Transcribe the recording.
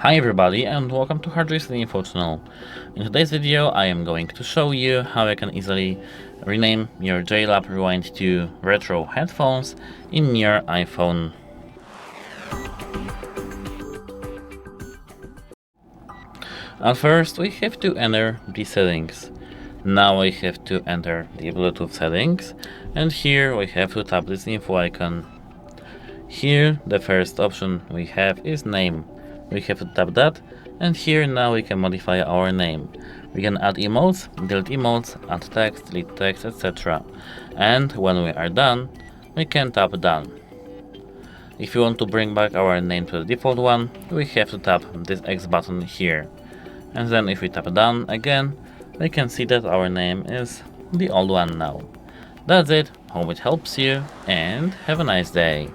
Hi everybody and welcome to HardReset.Info channel. In today's video I am going to show you how you can easily rename your JLAB Rewind to Retro headphones in your iPhone. At first we have to enter the settings. Now we have to enter the Bluetooth settings, and here we have to tap this info icon. Here the first option we have is name. We have to tap that, and here now we can modify our name. We can add emotes, delete emotes, add text, delete text, etc. And when we are done, we can tap done. If you want to bring back our name to the default one, we have to tap this X button here. And then if we tap done again, we can see that our name is the old one now. That's it, hope it helps you, and have a nice day.